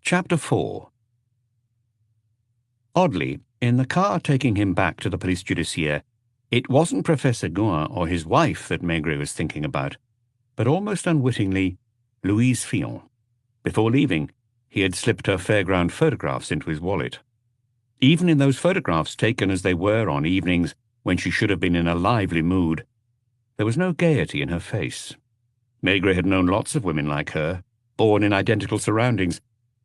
Chapter 4. Oddly, in the car taking him back to the police judiciaire, it wasn't Professor Gouin or his wife that Maigret was thinking about, but almost unwittingly, Louise Fillon. Before leaving, he had slipped her fairground photographs into his wallet. Even in those photographs, taken as they were on evenings when she should have been in a lively mood, there was no gaiety in her face. Maigret had known lots of women like her, born in identical surroundings,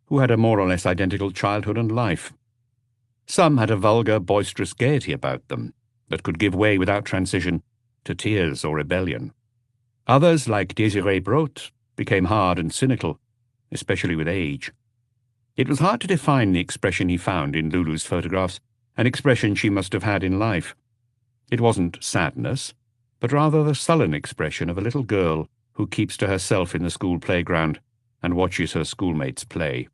who had a more or less identical childhood and life. Some had a vulgar, boisterous gaiety about them that could give way without transition to tears or rebellion. Others, like Désirée Brotte, became hard and cynical, especially with age. It was hard to define the expression he found in Lulu's photographs, an expression she must have had in life. It wasn't sadness, but rather the sullen expression of a little girl who keeps to herself in the school playground and watches her schoolmates play.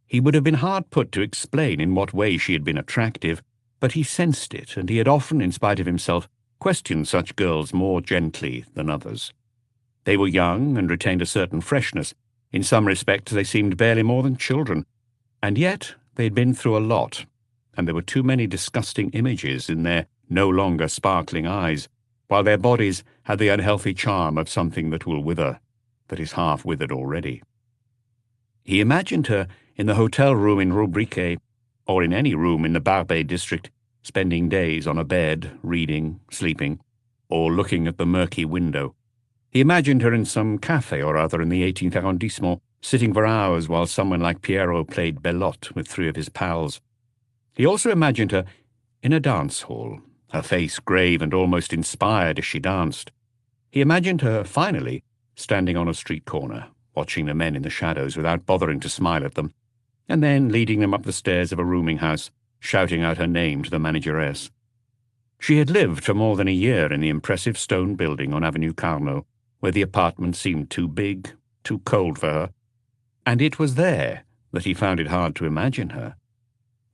He would have been hard put to explain in what way she had been attractive, but he sensed it, and he had often, in spite of himself, questioned such girls more gently than others. They were young and retained a certain freshness. In some respects they seemed barely more than children, and yet they had been through a lot, and there were too many disgusting images in their no longer sparkling eyes, while their bodies had the unhealthy charm of something that will wither, that is half withered already. He imagined her in the hotel room in Rue Briquet, or in any room in the Barbey district, spending days on a bed, reading, sleeping, or looking at the murky window. He imagined her in some café or other in the 18th arrondissement, sitting for hours while someone like Pierrot played belote with three of his pals. He also imagined her in a dance hall, her face grave and almost inspired as she danced. He imagined her, finally, standing on a street corner, watching the men in the shadows without bothering to smile at them, and then leading them up the stairs of a rooming house, shouting out her name to the manageress. She had lived for more than a year in the impressive stone building on Avenue Carnot, where the apartment seemed too big, too cold for her, and it was there that he found it hard to imagine her.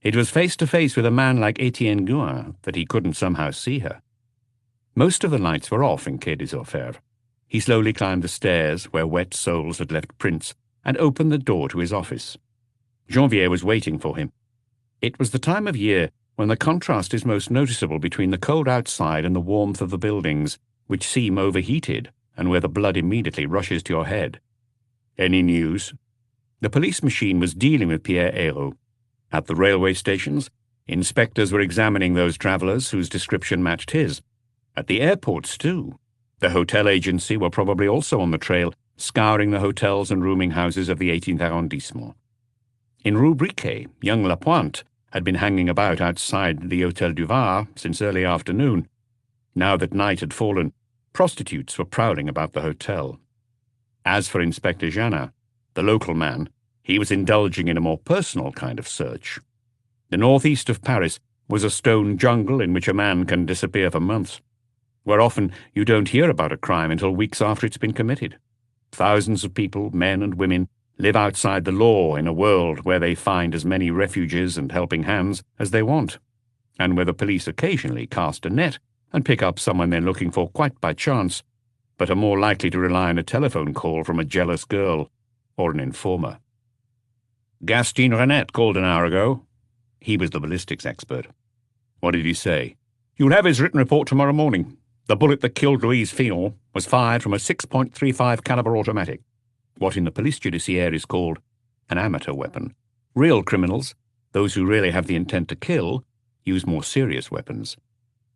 It was face to face with a man like Etienne Gouin that he couldn't somehow see her. Most of the lights were off in Quai des Orfèvres. He slowly climbed the stairs where wet soles had left prints and opened the door to his office. Janvier was waiting for him. It was the time of year when the contrast is most noticeable between the cold outside and the warmth of the buildings, which seem overheated and where the blood immediately rushes to your head. Any news? The police machine was dealing with Pierre Hérault. At the railway stations, inspectors were examining those travellers whose description matched his. At the airports, too. The hotel agency were probably also on the trail, scouring the hotels and rooming houses of the 18th arrondissement. In Rue Briquet, young Lapointe had been hanging about outside the Hôtel du Var since early afternoon. Now that night had fallen, prostitutes were prowling about the hotel. As for Inspector Janin, the local man, he was indulging in a more personal kind of search. The northeast of Paris was a stone jungle in which a man can disappear for months, where often you don't hear about a crime until weeks after it's been committed. Thousands of people, men and women, live outside the law in a world where they find as many refuges and helping hands as they want, and where the police occasionally cast a net and pick up someone they're looking for quite by chance, but are more likely to rely on a telephone call from a jealous girl or an informer. Gastine Renette called an hour ago. He was the ballistics expert. What did he say? You'll have his written report tomorrow morning. The bullet that killed Louise Fillon was fired from a 6.35 caliber automatic, what in the police judiciaire is called an amateur weapon. Real criminals, those who really have the intent to kill, use more serious weapons.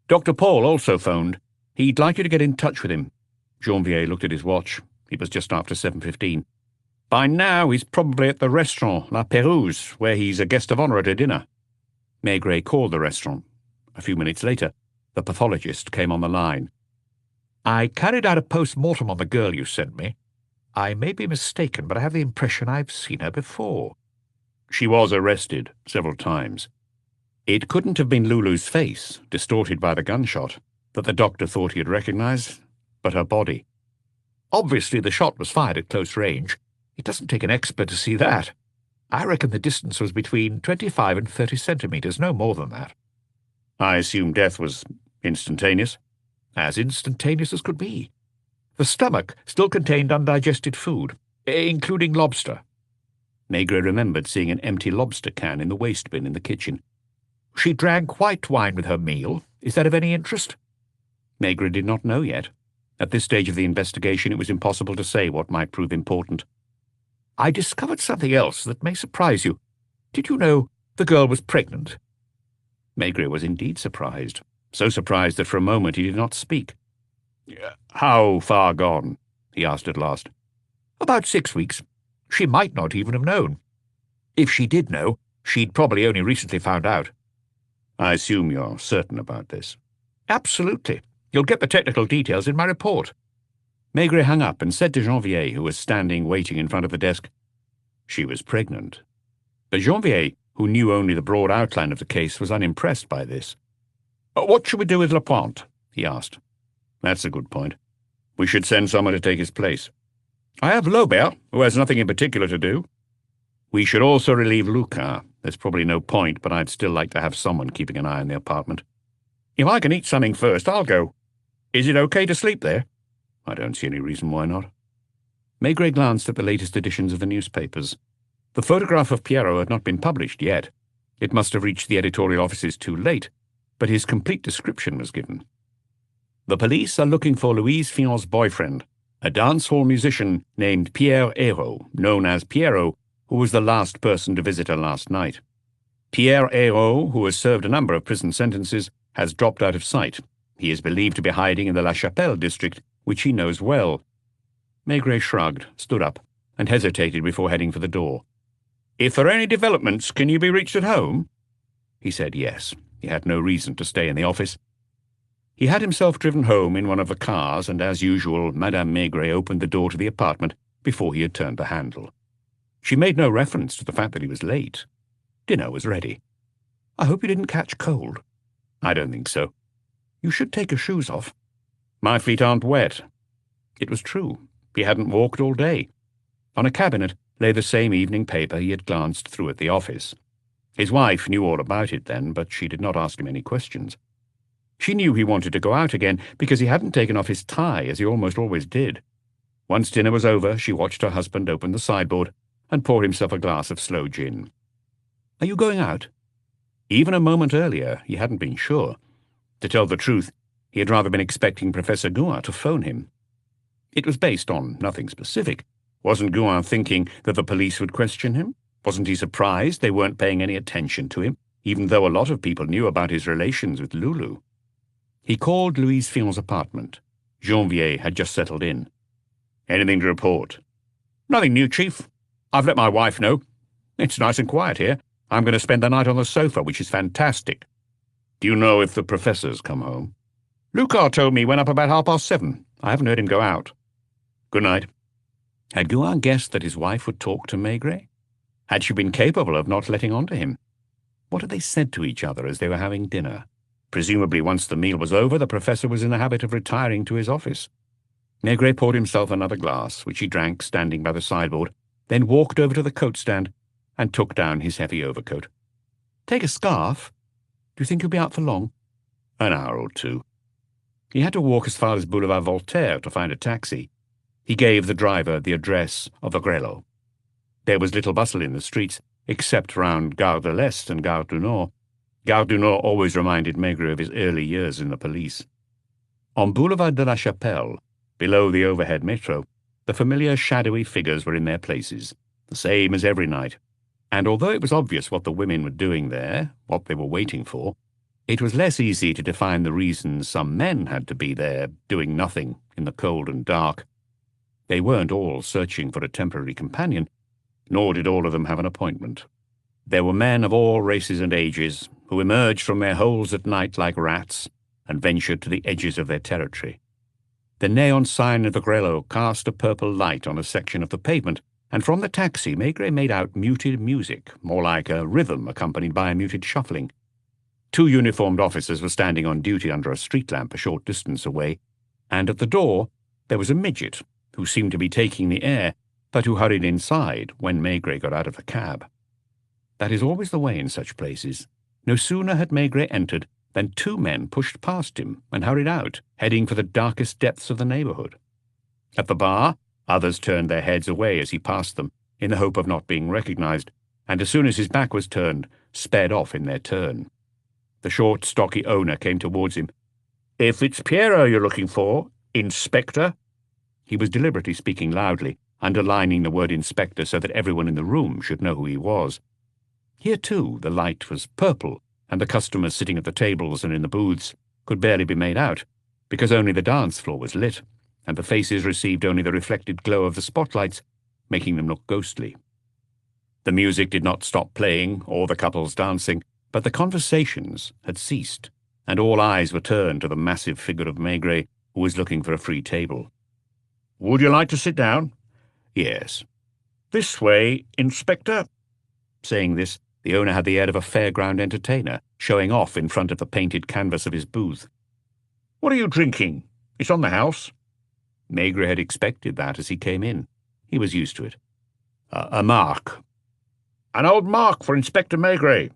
Dr. Paul also phoned. He'd like you to get in touch with him. Janvier looked at his watch. It was just after 7:15. By now he's probably at the restaurant La Pérouse, where he's a guest of honour at a dinner. Maigret called the restaurant. A few minutes later, the pathologist came on the line. I carried out a post-mortem on the girl you sent me. I may be mistaken, but I have the impression I've seen her before. She was arrested several times. It couldn't have been Lulu's face, distorted by the gunshot, that the doctor thought he had recognized, but her body. Obviously the shot was fired at close range. It doesn't take an expert to see that. I reckon the distance was between 25 and 30 centimetres, no more than that. I assume death was instantaneous? As instantaneous as could be. The stomach still contained undigested food, including lobster. Maigret remembered seeing an empty lobster can in the waste bin in the kitchen. She drank white wine with her meal. Is that of any interest? Maigret did not know yet. At this stage of the investigation, it was impossible to say what might prove important. I discovered something else that may surprise you. Did you know the girl was pregnant? Maigret was indeed surprised, so surprised that for a moment he did not speak. How far gone? He asked at last. About 6 weeks. She might not even have known. If she did know, she'd probably only recently found out. I assume you're certain about this. Absolutely. You'll get the technical details in my report. Maigret hung up and said to Janvier, who was standing waiting in front of the desk, she was pregnant. But Janvier, who knew only the broad outline of the case, was unimpressed by this. What should we do with Lapointe? He asked. That's a good point. We should send someone to take his place. I have Laubert, who has nothing in particular to do. We should also relieve Lucas. There's probably no point, but I'd still like to have someone keeping an eye on the apartment. If I can eat something first, I'll go. Is it okay to sleep there? I don't see any reason why not. Maigret glanced at the latest editions of the newspapers. The photograph of Pierrot had not been published yet. It must have reached the editorial offices too late, but his complete description was given. The police are looking for Louise Fillon's boyfriend, a dance-hall musician named Pierre Hérault, known as Pierrot, who was the last person to visit her last night. Pierre Hérault, who has served a number of prison sentences, has dropped out of sight. He is believed to be hiding in the La Chapelle district, which he knows well. Maigret shrugged, stood up, and hesitated before heading for the door. If there are any developments, can you be reached at home? He said yes. He had no reason to stay in the office. He had himself driven home in one of the cars, and as usual, Madame Maigret opened the door to the apartment before he had turned the handle. She made no reference to the fact that he was late. Dinner was ready. I hope you didn't catch cold. I don't think so. You should take your shoes off. My feet aren't wet. It was true. He hadn't walked all day. On a cabinet lay the same evening paper he had glanced through at the office. His wife knew all about it then, but she did not ask him any questions. She knew he wanted to go out again because he hadn't taken off his tie, as he almost always did. Once dinner was over, she watched her husband open the sideboard and pour himself a glass of sloe gin. Are you going out? Even a moment earlier, he hadn't been sure. To tell the truth, he had rather been expecting Professor Gouin to phone him. It was based on nothing specific. Wasn't Gouin thinking that the police would question him? Wasn't he surprised they weren't paying any attention to him, even though a lot of people knew about his relations with Lulu? He called Louise Fillon's apartment. Janvier had just settled in. Anything to report? Nothing new, Chief. I've let my wife know. It's nice and quiet here. I'm going to spend the night on the sofa, which is fantastic. Do you know if the professor's come home? Lucas told me he went up about 7:30. I haven't heard him go out. Good night. Had Gouin guessed that his wife would talk to Maigret? Had she been capable of not letting on to him? What had they said to each other as they were having dinner? Presumably, once the meal was over, the professor was in the habit of retiring to his office. Maigret poured himself another glass, which he drank standing by the sideboard, then walked over to the coat stand and took down his heavy overcoat. Take a scarf? Do you think you'll be out for long? An hour or two. He had to walk as far as Boulevard Voltaire to find a taxi. He gave the driver the address of the Grelot. There was little bustle in the streets, except round Gare de l'Est and Gare du Nord. Gare du Nord always reminded Maigret of his early years in the police. On Boulevard de la Chapelle, below the overhead metro, the familiar shadowy figures were in their places, the same as every night. And although it was obvious what the women were doing there, what they were waiting for, it was less easy to define the reasons some men had to be there, doing nothing in the cold and dark. They weren't all searching for a temporary companion, nor did all of them have an appointment. There were men of all races and ages who emerged from their holes at night like rats and ventured to the edges of their territory. The neon sign of the Grelot cast a purple light on a section of the pavement, and from the taxi Maigret made out muted music, more like a rhythm accompanied by a muted shuffling. 2 uniformed officers were standing on duty under a street lamp a short distance away, and at the door there was a midget who seemed to be taking the air, but who hurried inside when Maigret got out of the cab. That is always the way in such places. No sooner had Maigret entered than 2 men pushed past him and hurried out, heading for the darkest depths of the neighborhood. At the bar, others turned their heads away as he passed them, in the hope of not being recognized, and as soon as his back was turned, sped off in their turn. The short, stocky owner came towards him. "If it's Piero you're looking for, Inspector." He was deliberately speaking loudly, underlining the word inspector so that everyone in the room should know who he was. Here, too, the light was purple, and the customers sitting at the tables and in the booths could barely be made out, because only the dance floor was lit, and the faces received only the reflected glow of the spotlights, making them look ghostly. The music did not stop playing, or the couples dancing, but the conversations had ceased, and all eyes were turned to the massive figure of Maigret, who was looking for a free table. "Would you like to sit down?" "Yes." "This way, Inspector." Saying this, the owner had the air of a fairground entertainer, showing off in front of the painted canvas of his booth. "What are you drinking? It's on the house." Maigret had expected that as he came in. He was used to it. A mark." "An old mark for Inspector Maigret."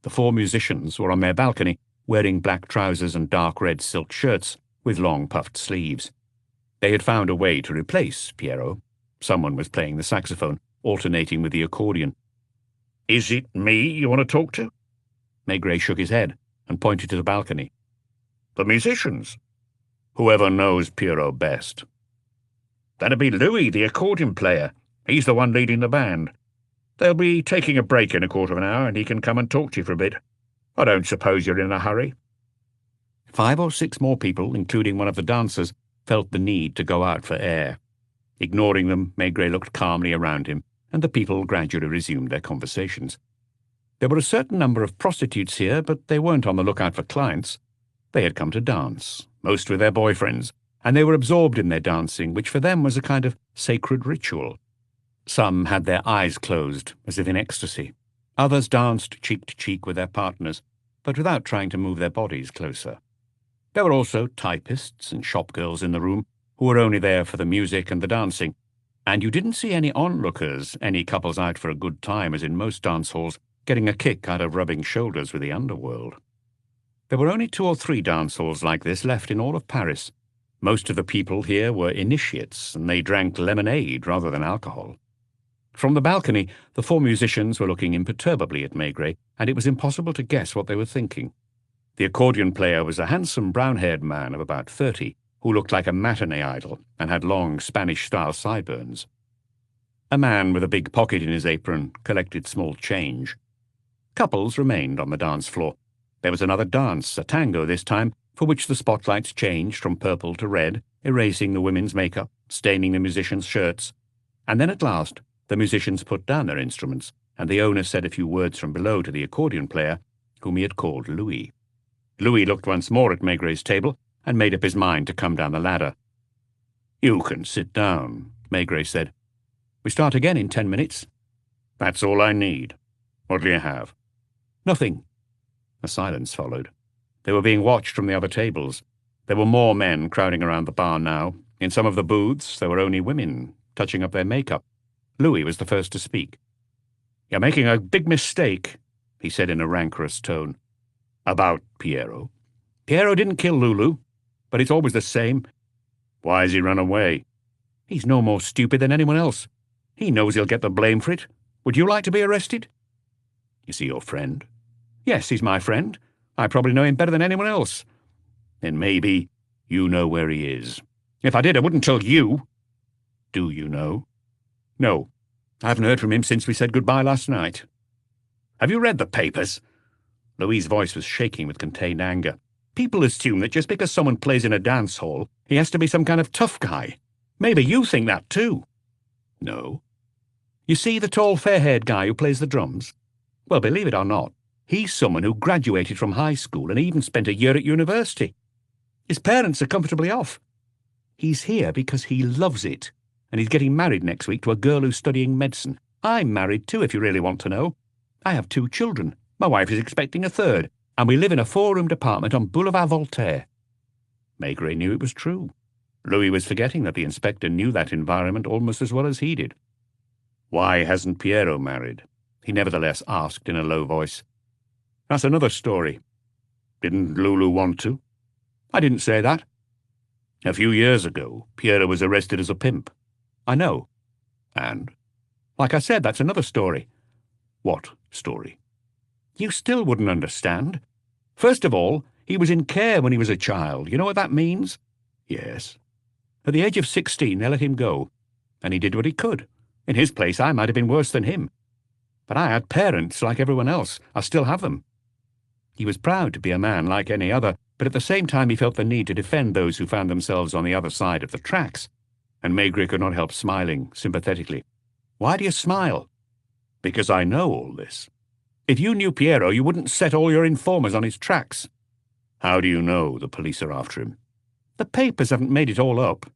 The four musicians were on their balcony, wearing black trousers and dark red silk shirts with long puffed sleeves. They had found a way to replace Piero. Someone was playing the saxophone, alternating with the accordion. "Is it me you want to talk to?" Maigret shook his head and pointed to the balcony. "The musicians. Whoever knows Piero best." "That'd be Louis, the accordion player. He's the one leading the band. They'll be taking a break in a quarter of an hour, and he can come and talk to you for a bit. I don't suppose you're in a hurry." 5 or 6 more people, including one of the dancers, felt the need to go out for air. Ignoring them, Maigret looked calmly around him, and the people gradually resumed their conversations. There were a certain number of prostitutes here, but they weren't on the lookout for clients. They had come to dance, most with their boyfriends, and they were absorbed in their dancing, which for them was a kind of sacred ritual. Some had their eyes closed, as if in ecstasy. Others danced cheek to cheek with their partners, but without trying to move their bodies closer. There were also typists and shopgirls in the room, who were only there for the music and the dancing, and you didn't see any onlookers, any couples out for a good time as in most dance halls, getting a kick out of rubbing shoulders with the underworld. There were only 2 or 3 dance halls like this left in all of Paris. Most of the people here were initiates, and they drank lemonade rather than alcohol. From the balcony, the 4 musicians were looking imperturbably at Maigret, and it was impossible to guess what they were thinking. The accordion player was a handsome brown-haired man of about 30, who looked like a matinee idol and had long Spanish-style sideburns. A man with a big pocket in his apron collected small change. Couples remained on the dance floor. There was another dance, a tango this time, for which the spotlights changed from purple to red, erasing the women's makeup, staining the musicians' shirts. And then at last, the musicians put down their instruments, and the owner said a few words from below to the accordion player, whom he had called Louis. Louis looked once more at Maigret's table and made up his mind to come down the ladder. "You can sit down," Maigret said. "We start again in 10 minutes." "That's all I need. What do you have?" "Nothing." A silence followed. They were being watched from the other tables. There were more men crowding around the bar now. In some of the booths there were only women, touching up their makeup. Louis was the first to speak. "You're making a big mistake," he said in a rancorous tone. "About Piero?" "Piero didn't kill Lulu, but it's always the same." "Why has he run away?" "He's no more stupid than anyone else. He knows he'll get the blame for it. Would you like to be arrested?" "Is he your friend?" "Yes, he's my friend. I probably know him better than anyone else." "Then maybe you know where he is." "If I did, I wouldn't tell you." "Do you know?" "No. I haven't heard from him since we said goodbye last night." "Have you read the papers?" Louis's voice was shaking with contained anger. "People assume that just because someone plays in a dance hall, he has to be some kind of tough guy. Maybe you think that too." "No." "You see the tall, fair-haired guy who plays the drums? Well, believe it or not, he's someone who graduated from high school and even spent a year at university. His parents are comfortably off. He's here because he loves it, and he's getting married next week to a girl who's studying medicine. I'm married too, if you really want to know. I have 2 children. My wife is expecting a 3rd, and we live in a 4-roomed apartment on Boulevard Voltaire." Maigret knew it was true. Louis was forgetting that the inspector knew that environment almost as well as he did. "Why hasn't Piero married?" he nevertheless asked in a low voice. "That's another story." "Didn't Lulu want to?" "I didn't say that." "A few years ago, Piero was arrested as a pimp." "I know." "And?" Like I said, that's another story. What story? You still wouldn't understand. First of all, he was in care when he was a child. You know what that means? Yes. At the age of 16, they let him go, and he did what he could. In his place, I might have been worse than him. But I had parents like everyone else. I still have them. He was proud to be a man like any other, but at the same time he felt the need to defend those who found themselves on the other side of the tracks, and Maigret could not help smiling sympathetically. Why do you smile? Because I know all this. If you knew Piero, you wouldn't set all your informers on his tracks. How do you know the police are after him? The papers haven't made it all up.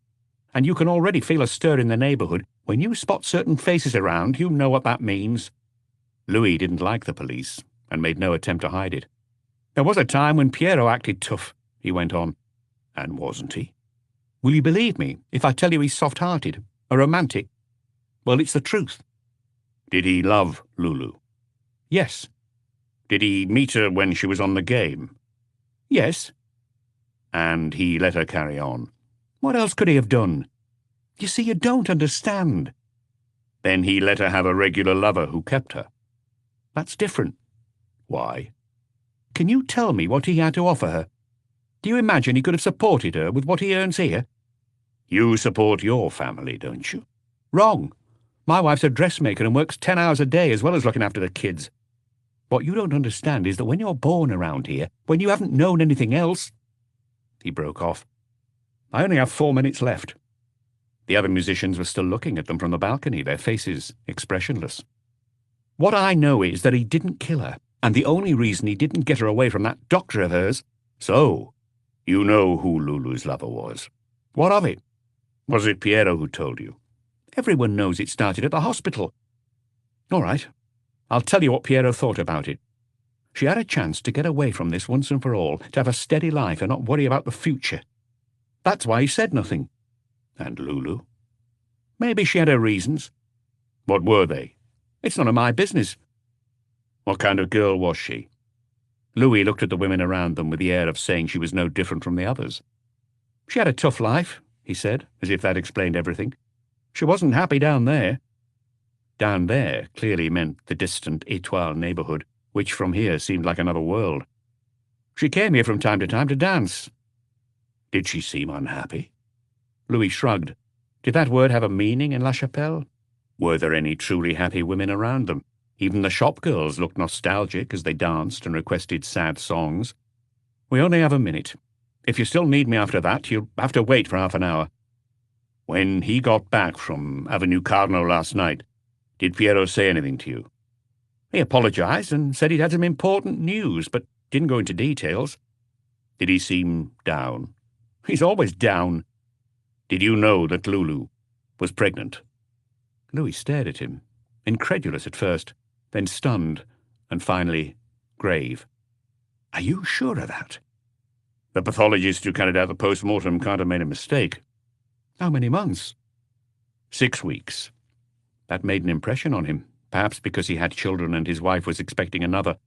And you can already feel a stir in the neighbourhood. When you spot certain faces around, you know what that means. Louis didn't like the police, and made no attempt to hide it. There was a time when Piero acted tough, he went on. And wasn't he? Will you believe me if I tell you he's soft-hearted, a romantic? Well, it's the truth. Did he love Lulu? Yes. Did he meet her when she was on the game? Yes. And he let her carry on? What else could he have done? You see, you don't understand. Then he let her have a regular lover who kept her? That's different. Why? Can you tell me what he had to offer her? Do you imagine he could have supported her with what he earns here? You support your family, don't you? Wrong. My wife's a dressmaker and works 10 hours a day as well as looking after the kids. What you don't understand is that when you're born around here, when you haven't known anything else— He broke off. I only have 4 minutes left. The other musicians were still looking at them from the balcony, their faces expressionless. What I know is that he didn't kill her, and the only reason he didn't get her away from that doctor of hers— So, you know who Lulu's lover was? What of it? Was it Piero who told you? Everyone knows it started at the hospital. All right, I'll tell you what Piero thought about it. She had a chance to get away from this once and for all, to have a steady life and not worry about the future. That's why he said nothing. And Lulu? Maybe she had her reasons. What were they? It's none of my business. What kind of girl was she? Louis looked at the women around them with the air of saying she was no different from the others. She had a tough life, he said, as if that explained everything. She wasn't happy down there. Down there clearly meant the distant Étoile neighbourhood, which from here seemed like another world. She came here from time to dance. Did she seem unhappy? Louis shrugged. Did that word have a meaning in La Chapelle? Were there any truly happy women around them? Even the shop girls looked nostalgic as they danced and requested sad songs. We only have a minute. If you still need me after that, you'll have to wait for half an hour. When he got back from Avenue Carnot last night, did Piero say anything to you? He apologized and said he'd had some important news, but didn't go into details. Did he seem down? He's always down. Did you know that Lulu was pregnant? Louis stared at him, incredulous at first, then stunned, and finally grave. Are you sure of that? The pathologist who carried out the post-mortem can't have made a mistake. How many months? 6 weeks. That made an impression on him, perhaps because he had children and his wife was expecting another.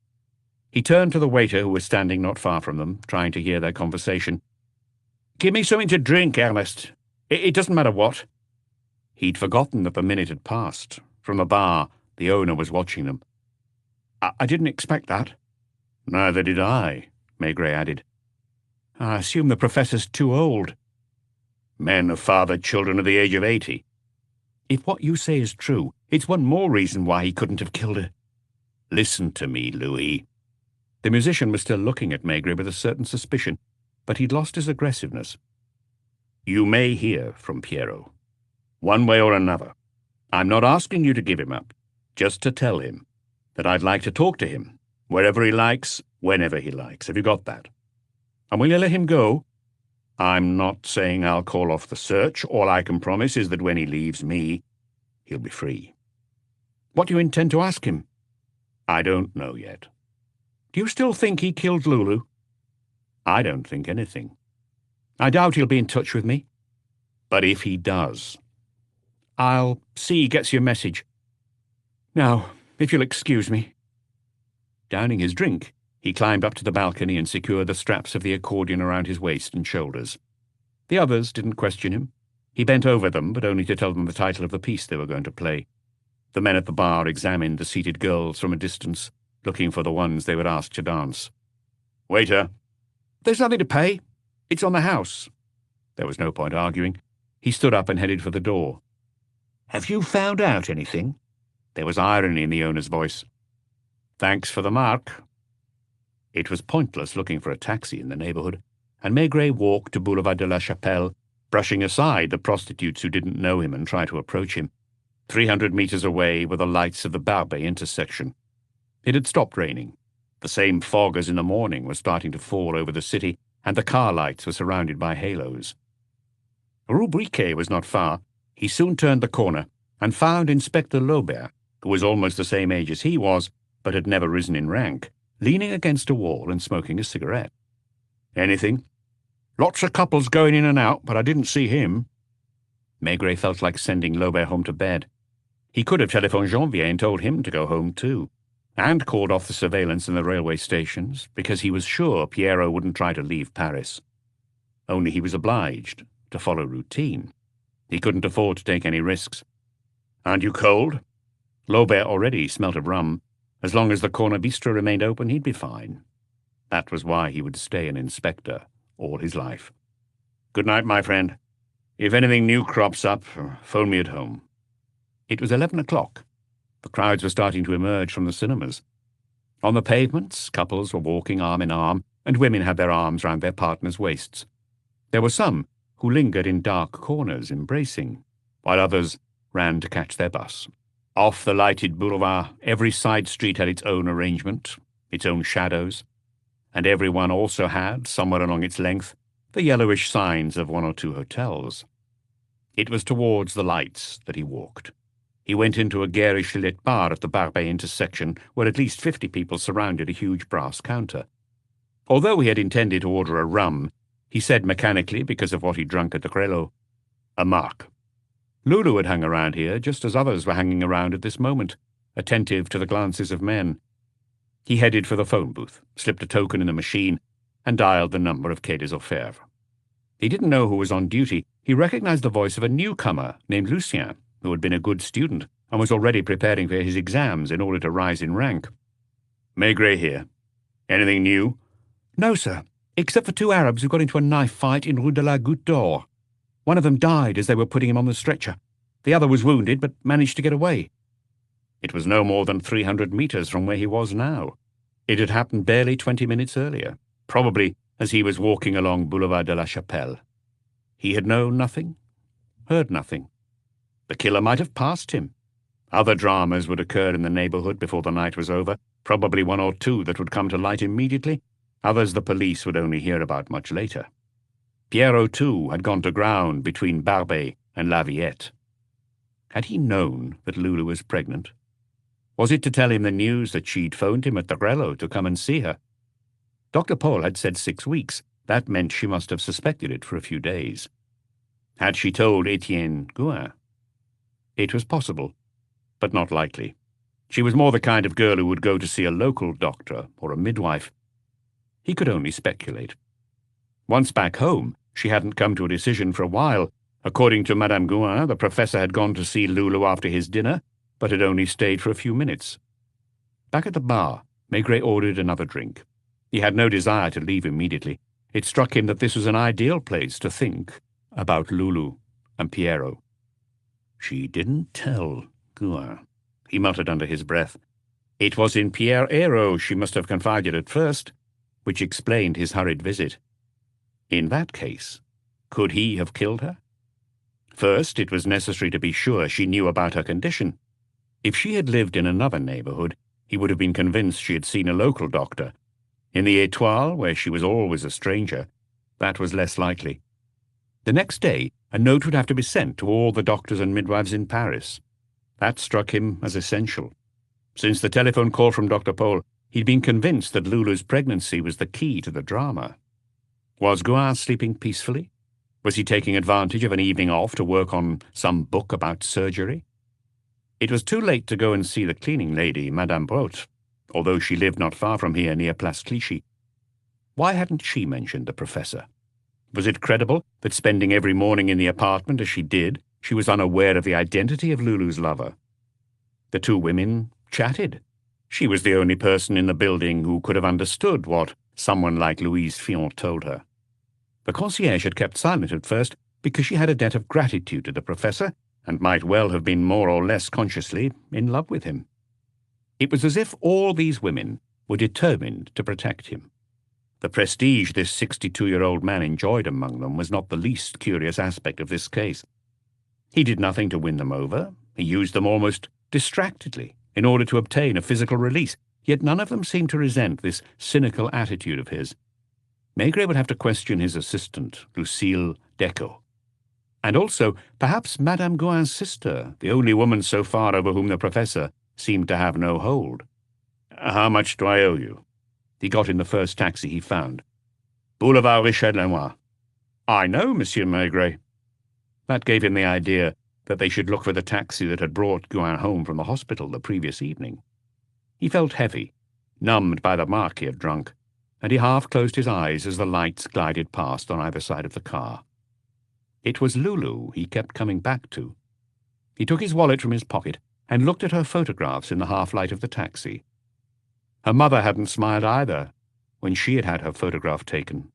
He turned to the waiter who was standing not far from them, trying to hear their conversation. Give me something to drink, Ernest. It doesn't matter what. He'd forgotten that the minute had passed. From the bar, the owner was watching them. I didn't expect that. Neither did I, Maigret added. I assume the professor's too old. Men have fathered children at the age of 80. If what you say is true, it's one more reason why he couldn't have killed her. Listen to me, Louis. The musician was still looking at Maigret with a certain suspicion, but he'd lost his aggressiveness. You may hear from Piero, one way or another. I'm not asking you to give him up, just to tell him that I'd like to talk to him, wherever he likes, whenever he likes. Have you got that? And will you let him go? I'm not saying I'll call off the search. All I can promise is that when he leaves me, he'll be free. What do you intend to ask him? I don't know yet. Do you still think he killed Lulu? I don't think anything. I doubt he'll be in touch with me. But if he does, I'll see he gets your message. Now, if you'll excuse me. Downing his drink, he climbed up to the balcony and secured the straps of the accordion around his waist and shoulders. The others didn't question him. He bent over them, but only to tell them the title of the piece they were going to play. The men at the bar examined the seated girls from a distance, looking for the ones they would ask to dance. "Waiter." "There's nothing to pay. It's on the house." There was no point arguing. He stood up and headed for the door. "Have you found out anything?" There was irony in the owner's voice. "Thanks for the mark." It was pointless looking for a taxi in the neighborhood, and Maigret walked to Boulevard de la Chapelle, brushing aside the prostitutes who didn't know him and tried to approach him. 300 meters away were the lights of the Barbey intersection. It had stopped raining. The same fog as in the morning was starting to fall over the city, and the car lights were surrounded by halos. Rue Briquet was not far. He soon turned the corner and found Inspector Laubert, who was almost the same age as he was, but had never risen in rank, leaning against a wall and smoking a cigarette. "Anything?" "Lots of couples going in and out, but I didn't see him." Maigret felt like sending Laubert home to bed. He could have telephoned Janvier and told him to go home too, and called off the surveillance in the railway stations, because he was sure Pierrot wouldn't try to leave Paris. Only he was obliged to follow routine. He couldn't afford to take any risks. "Aren't you cold?" Laubert already smelt of rum. As long as the corner bistro remained open, he'd be fine. That was why he would stay an inspector all his life. "Good night, my friend. If anything new crops up, phone me at home." It was 11 o'clock. The crowds were starting to emerge from the cinemas. On the pavements, couples were walking arm in arm, and women had their arms round their partners' waists. There were some who lingered in dark corners, embracing, while others ran to catch their bus. Off the lighted boulevard, every side street had its own arrangement, its own shadows, and every one also had, somewhere along its length, the yellowish signs of one or two hotels. It was towards the lights that he walked. He went into a garishly lit bar at the Barbey intersection, where at least 50 people surrounded a huge brass counter. Although he had intended to order a rum, he said mechanically, because of what he'd drunk at the Grelot, "A mark." Lulu had hung around here just as others were hanging around at this moment, attentive to the glances of men. He headed for the phone booth, slipped a token in the machine, and dialed the number of Quai des Orfèvres. He didn't know who was on duty. He recognized the voice of a newcomer named Lucien, who had been a good student and was already preparing for his exams in order to rise in rank. "Maigret here. Anything new?" "No, sir, except for 2 Arabs who got into a knife fight in Rue de la Goutte d'Or. One of them died as they were putting him on the stretcher. The other was wounded, but managed to get away." It was no more than 300 meters from where he was now. It had happened barely 20 minutes earlier, probably as he was walking along Boulevard de la Chapelle. He had known nothing, heard nothing. The killer might have passed him. Other dramas would occur in the neighborhood before the night was over, probably 1 or 2 that would come to light immediately, others the police would only hear about much later. Pierrot, too, had gone to ground between Barbey and La Villette. Had he known that Lulu was pregnant? Was it to tell him the news that she'd phoned him at the Grelot to come and see her? Dr. Paul had said 6 weeks. That meant she must have suspected it for a few days. Had she told Etienne Gouin? It was possible, but not likely. She was more the kind of girl who would go to see a local doctor or a midwife. He could only speculate. Once back home, she hadn't come to a decision for a while. According to Madame Gouin, the professor had gone to see Lulu after his dinner, but had only stayed for a few minutes. Back at the bar, Maigret ordered another drink. He had no desire to leave immediately. It struck him that this was an ideal place to think about Lulu and Pierrot. "She didn't tell Gouin," he muttered under his breath. It was in Pierre Hérault she must have confided at first, which explained his hurried visit. In that case, could he have killed her? First, it was necessary to be sure she knew about her condition. If she had lived in another neighborhood, he would have been convinced she had seen a local doctor. In the Étoile, where she was always a stranger, that was less likely. The next day, a note would have to be sent to all the doctors and midwives in Paris. That struck him as essential. Since the telephone call from Dr. Paul, he'd been convinced that Lulu's pregnancy was the key to the drama. Was Gouin sleeping peacefully? Was he taking advantage of an evening off to work on some book about surgery? It was too late to go and see the cleaning lady, Madame Brot, although she lived not far from here near Place Clichy. Why hadn't she mentioned the professor? Was it credible that spending every morning in the apartment as she did, she was unaware of the identity of Lulu's lover? The two women chatted. She was the only person in the building who could have understood what someone like Louise Fillon told her. The concierge had kept silent at first because she had a debt of gratitude to the professor and might well have been more or less consciously in love with him. It was as if all these women were determined to protect him. The prestige this 62-year-old man enjoyed among them was not the least curious aspect of this case. He did nothing to win them over. He used them almost distractedly in order to obtain a physical release, yet none of them seemed to resent this cynical attitude of his. Maigret would have to question his assistant, Lucille Decaux. And also, perhaps Madame Gouin's sister, the only woman so far over whom the professor seemed to have no hold. "How much do I owe you?" He got in the first taxi he found. "Boulevard Richelieu." "I know, Monsieur Maigret." That gave him the idea that they should look for the taxi that had brought Gouin home from the hospital the previous evening. He felt heavy, numbed by the mark he had drunk, and he half closed his eyes as the lights glided past on either side of the car. It was Lulu he kept coming back to. He took his wallet from his pocket and looked at her photographs in the half-light of the taxi. Her mother hadn't smiled either when she had had her photograph taken.